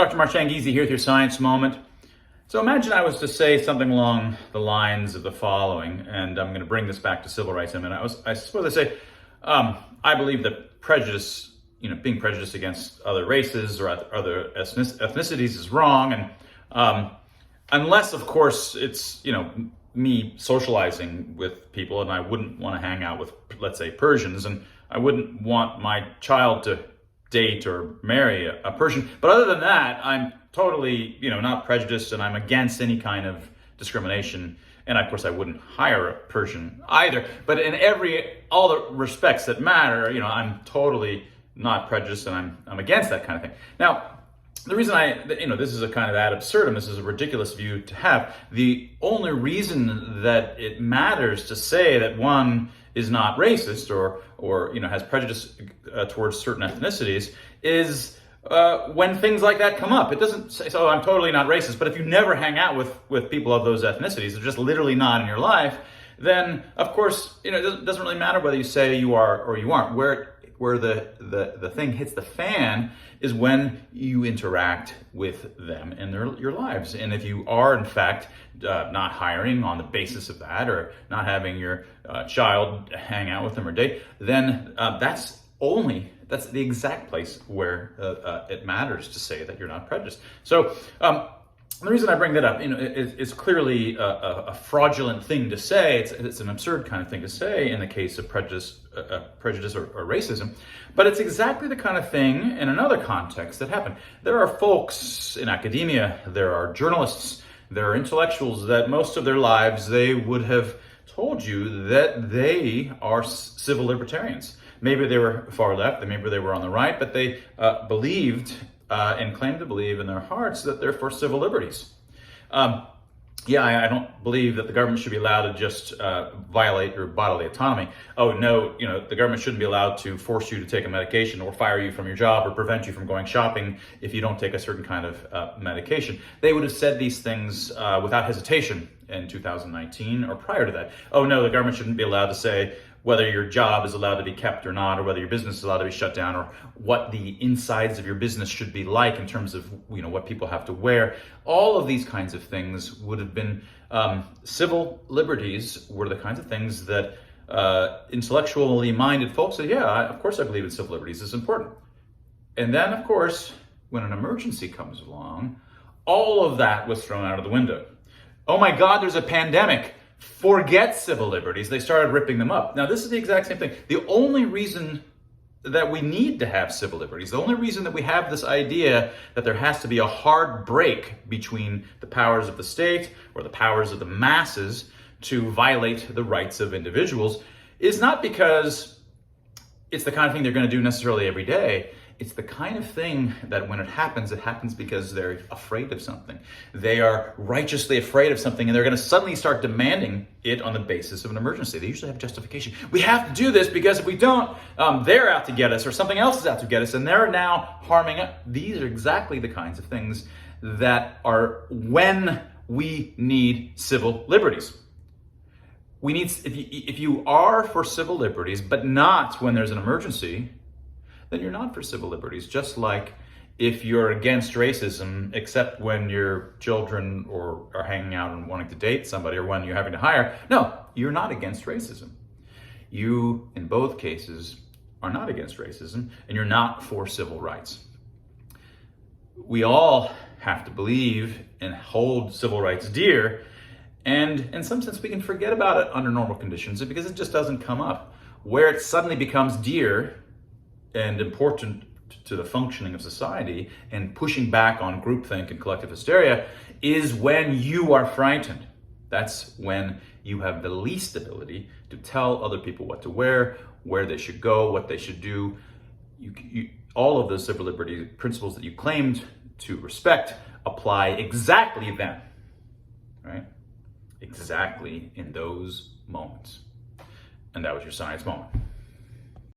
Dr. Marchangisi here with your science moment. So imagine I was to say something along the lines of the following, and I'm going to bring this back to civil rights in a minute. I suppose I say, I believe that prejudice, being prejudiced against other races or other ethnicities is wrong, and unless, of course, it's, me socializing with people, and I wouldn't want to hang out with, let's say, Persians, and I wouldn't want my child to date or marry a Persian. But other than that, I'm totally, not prejudiced, and I'm against any kind of discrimination. And of course, I wouldn't hire a Persian either. But in all the respects that matter, I'm totally not prejudiced, and I'm against that kind of thing. Now, the reason this is a kind of ad absurdum, this is a ridiculous view to have. The only reason that it matters to say that one is not racist or has prejudice towards certain ethnicities is when things like that come up. It doesn't say, so I'm totally not racist, but if you never hang out with people of those ethnicities, they're just literally not in your life, then of course, it doesn't really matter whether you say you are or you aren't. Where the thing hits the fan is when you interact with them in your lives. And if you are, in fact, not hiring on the basis of that, or not having your child hang out with them or date, then that's the exact place where it matters to say that you're not prejudiced. So the reason I bring that up, it's clearly a fraudulent thing to say. It's an absurd kind of thing to say in the case of prejudice or racism, but it's exactly the kind of thing in another context that happened. There are folks in academia, there are journalists, there are intellectuals that most of their lives they would have told you that they are civil libertarians. Maybe they were far left, maybe they were on the right, but they believed and claim to believe in their hearts that they're for civil liberties. I don't believe that the government should be allowed to just violate your bodily autonomy. Oh no, the government shouldn't be allowed to force you to take a medication or fire you from your job or prevent you from going shopping if you don't take a certain kind of medication. They would have said these things without hesitation in 2019 or prior to that. Oh no, the government shouldn't be allowed to say whether your job is allowed to be kept or not, or whether your business is allowed to be shut down, or what the insides of your business should be like in terms of what people have to wear. All of these kinds of things would have been civil liberties were the kinds of things that intellectually minded folks said, of course I believe in civil liberties, it's important. And then, of course, when an emergency comes along, all of that was thrown out of the window. Oh my God, there's a pandemic. Forget civil liberties. They started ripping them up. Now, this is the exact same thing. The only reason that we need to have civil liberties, the only reason that we have this idea that there has to be a hard break between the powers of the state or the powers of the masses to violate the rights of individuals is not because it's the kind of thing they're going to do necessarily every day. It's the kind of thing that when it happens because they're afraid of something. They are righteously afraid of something, and they're going to suddenly start demanding it on the basis of an emergency. They usually have justification. We have to do this because if we don't, they're out to get us, or something else is out to get us, and they're now harming us. These are exactly the kinds of things that are when we need civil liberties. We need, if you are for civil liberties, but not when there's an emergency, then you're not for civil liberties. Just like if you're against racism, except when your children are hanging out and wanting to date somebody, or when you're having to hire. No, you're not against racism. You, in both cases, are not against racism, and you're not for civil rights. We all have to believe and hold civil rights dear, and in some sense we can forget about it under normal conditions because it just doesn't come up. Where it suddenly becomes dear and important to the functioning of society and pushing back on groupthink and collective hysteria is when you are frightened. That's when you have the least ability to tell other people what to wear, where they should go, what they should do. All of those civil liberty principles that you claimed to respect apply exactly then, right? Exactly in those moments. And that was your science moment.